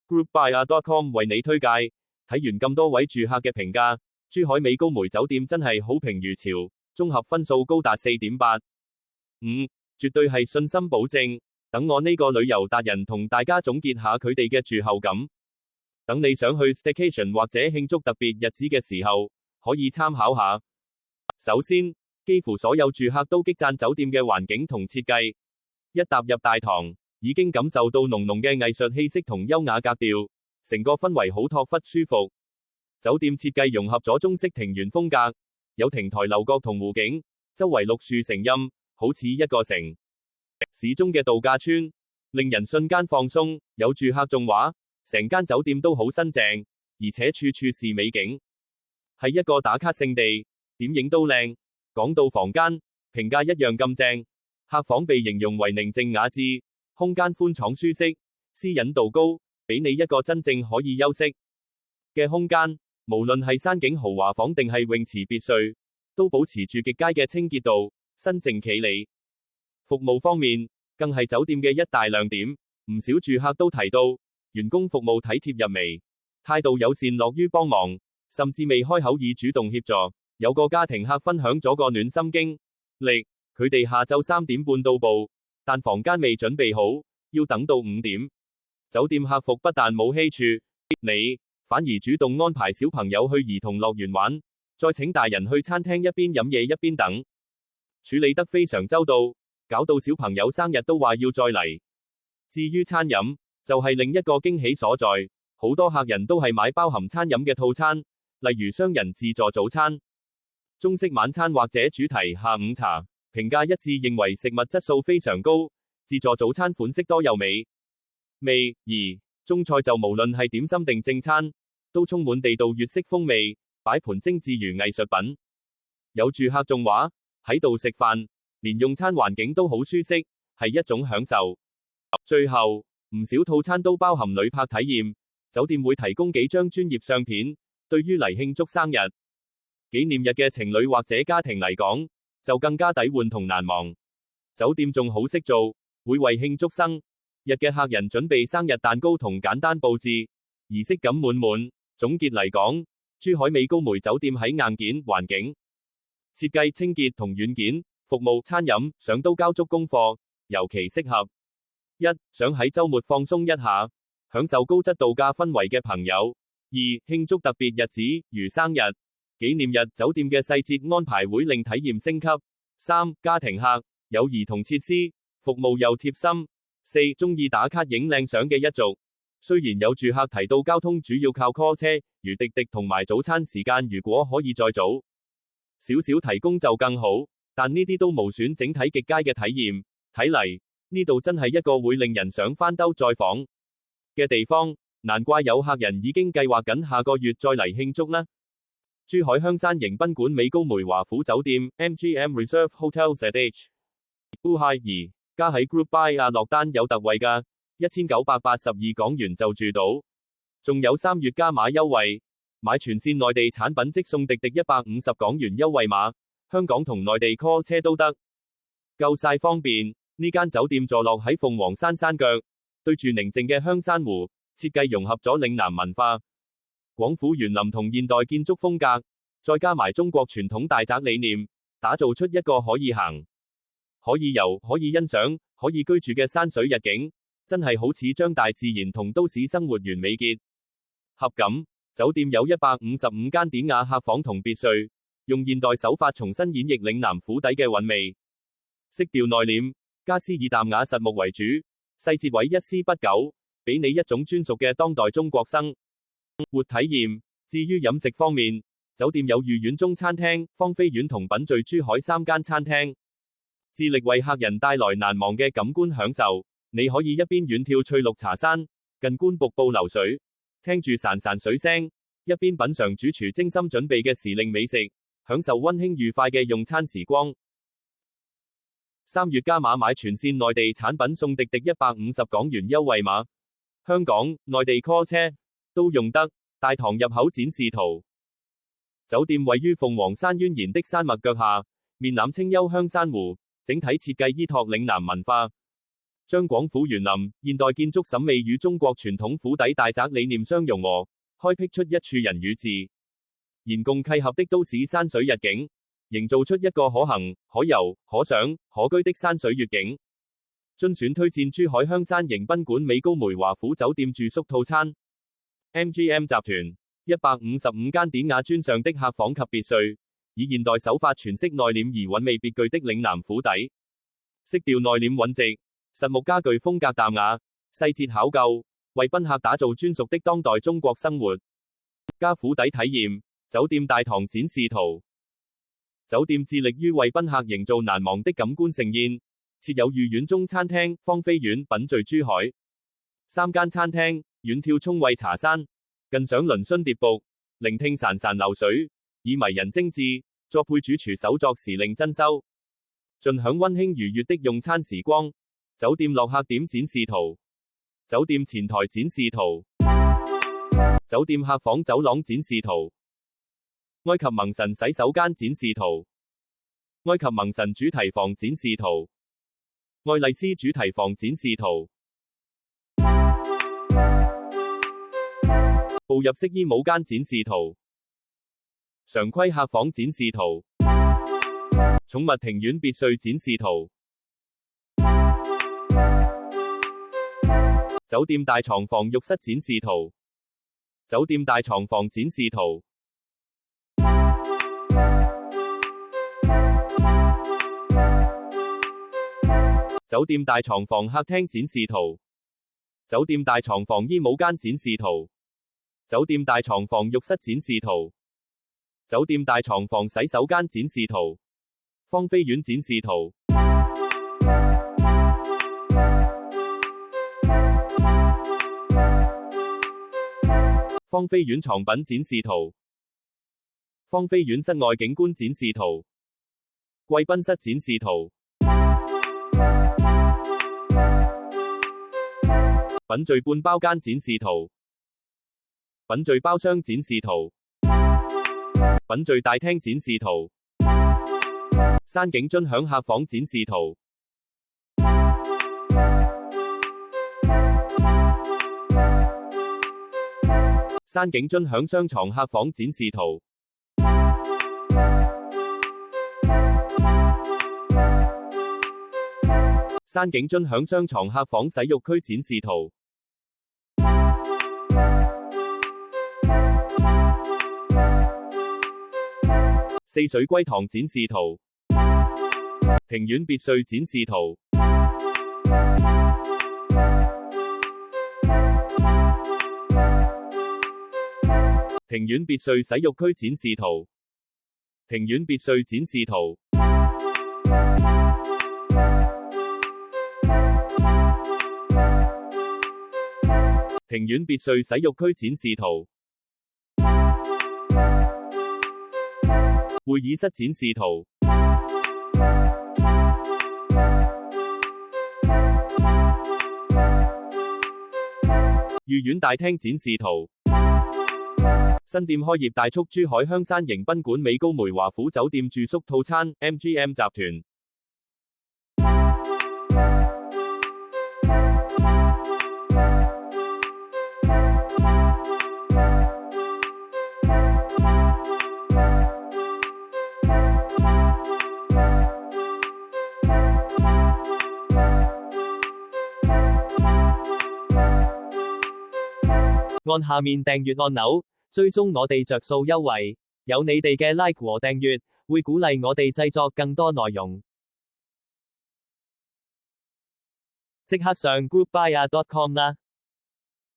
，groupbuyer.com 為你推介。睇完咁多位住客嘅評價，珠海美高梅酒店真係好評如潮，綜合分數高達 4.85，絕對係信心保證。等我呢個旅遊達人同大家總結下佢哋嘅住後感，等你想去 staycation 或者慶祝特別日子嘅時候，可以參考下。首先，幾乎所有住客都激讚酒店嘅環境同設計，一踏入大堂，已經感受到濃濃嘅藝術氣息同優雅格調，成個氛圍好托忽舒服。酒店設計融合咗中式庭園風格，有亭台樓閣同湖景，周圍綠樹成蔭，好似一個城市中嘅度假村，令人瞬間放鬆。有住客仲話，成間酒店都好新淨，而且處處是美景，係一個打卡勝地，點影都靚。講到房間，評價一樣咁正，客房被形容為寧靜雅致，空間寬敞舒適，私隱度高，俾你一個真正可以休息嘅空間。無論係山景豪華房定係泳池別墅，都保持住極佳嘅清潔度，新淨企理。服務方面，更係酒店嘅一大亮點。唔少住客都提到，員工服務體貼入微，態度友善，樂於幫忙，甚至未開口已主動協助。有個家庭客分享咗個暖心經歷，佢哋下晝3點半到埗，但房間未準備好，要等到5點。酒店客服不但冇欺處你，反而主動安排小朋友去兒童樂園玩，再請大人去餐廳一邊飲嘢一邊等，處理得非常周到，搞到小朋友生日都話要再嚟。至於餐飲，就係另一個驚喜所在，好多客人都係買包含餐飲嘅套餐，例如雙人自助早餐、中式晚餐或者主題下午茶，評價一致，認為食物質素非常高。自助早餐款式多又美味，而中菜就無論係點心定正餐，都充滿地道粵式風味，擺盤精緻如藝術品。有住客仲話，喺度食飯，連用餐環境都好舒適，係一種享受。最後，唔少套餐都包含旅拍體驗，酒店會提供幾張專業相片，對於嚟慶祝生日、紀念日嘅情侶或者家庭嚟講，就更加抵換同難忘。酒店仲好識做，會為慶祝生日嘅客人準備生日蛋糕同簡單佈置，儀式感滿滿。總結嚟講，珠海美高梅酒店喺硬件、環境、設計、清潔同軟件、服務、餐飲上都交足功課，尤其適合一想喺週末放鬆一下，享受高質度假氛圍嘅朋友；二慶祝特別日子如生日、紀念日，酒店嘅細節安排會令體驗升級；三家庭客有兒童設施，服務又貼心；四鍾意打卡影靚相嘅一族。雖然有住客提到交通主要靠 call 車，如滴滴同埋早餐時間如果可以再早少少提供就更好，但呢啲都無損整體極佳嘅體驗。睇嚟呢度真係一個會令人想翻兜再訪嘅地方，難怪有客人已經計劃緊下個月再嚟慶祝啦。珠海香山迎賓館美高梅華府酒店 MGM Reserve Hotel ZH Wuhai 2加喺 groupbuyer 落單有特惠㗎，1982港元就住到，仲有3月加碼優惠，買全線內地產品即送滴滴150港元優惠碼，香港同內地 call 車都得，夠晒方便。呢間酒店坐落喺鳳凰山山腳，對住寧靜嘅香山湖，設計融合咗嶺南文化、廣府園林同現代建築風格，再加埋中國傳統大宅理念，打造出一個可以行、可以遊、可以欣賞、可以居住嘅山水日景，真係好似將大自然同都市生活完美結合咁。酒店有155間典雅客房同別墅，用現代手法重新演繹嶺南府邸嘅韻味，色調內斂，家私以淡雅實木為主，細節位一絲不苟，俾你一種專屬嘅當代中國生活體驗。至於飲食方面，酒店有御苑中餐廳、芳菲苑同品聚珠海3間餐廳，致力為客人帶來難忘嘅感官享受。你可以一邊遠眺翠綠茶山，近觀瀑布流水，聽住潺潺水聲，一邊品嘗主廚精心準備嘅時令美食，享受溫馨愉快嘅用餐時光。3月加碼買全線內地產品送滴滴150港元優惠碼，香港、內地 call 車都用得。大堂入口展示圖，酒店位於鳳凰山蜿蜒的山脈腳下，面覽清幽香山湖，整體設計依託嶺南文化，將廣府園林現代建築審美與中國傳統府邸大宅理念相融合，開闢出一處人與自然共契合的都市山水日景，營造出一個可行、可遊、可賞、可居的山水粵景。遵選推薦珠海香山迎賓館美高梅華府酒店住宿套餐。MGM 集團155間典雅專上的客房及別墅，以現代手法詮釋內斂而韻味別具的嶺南府邸，色調內斂穩直，實木家具風格淡雅，細節考究，為賓客打造專屬的當代中國生活加府邸體驗。酒店大堂展示圖。酒店致力於為賓客營造難忘的感官盛宴，設有御苑中餐廳、芳菲苑品聚珠海3間餐廳，遠眺聰慧茶山，近賞嶙峋疊瀑，聆聽潺潺流水，以迷人精緻作配主廚手作時令珍饈，盡享溫馨愉悅的用餐時光。酒店落客點展示圖。酒店前台展示圖。酒店客房走廊展示圖。埃及蒙神洗手間展示圖。埃及蒙神主題房展示圖。愛麗絲主題房展示圖。步入式衣帽間展示圖。常規客房展示圖。寵物庭院別墅展示圖。酒店大床房浴室展示圖。酒店大床房展示圖。酒店大床房客廳展示圖。酒店大床房衣帽間展示圖。酒店大床房浴室展示圖。酒店大床房洗手間展示圖。芳菲苑展示圖。芳菲苑床品展示圖。芳菲苑室外景觀展示圖。貴賓室展示圖。品聚半包間展示圖。品聚包廂展示圖。品聚大廳展示圖。山景尊享客房展示圖。山景尊享雙床客房展示圖。山景尊享雙床客房洗浴區展示圖。四水歸堂展示圖。庭院別墅展示圖。庭院別墅洗浴區展示圖。庭院別墅展示圖。庭院別墅洗浴區展示圖。會議室展示圖。御苑大廳展示圖。新店開業大促珠海香山迎賓館美高梅華府酒店住宿套餐 MGM 集團。按下面訂閱按鈕，追蹤我哋着數優惠，有你哋嘅 like 和訂閱，會鼓勵我哋製作更多內容。即刻上 groupbuya.com 啦！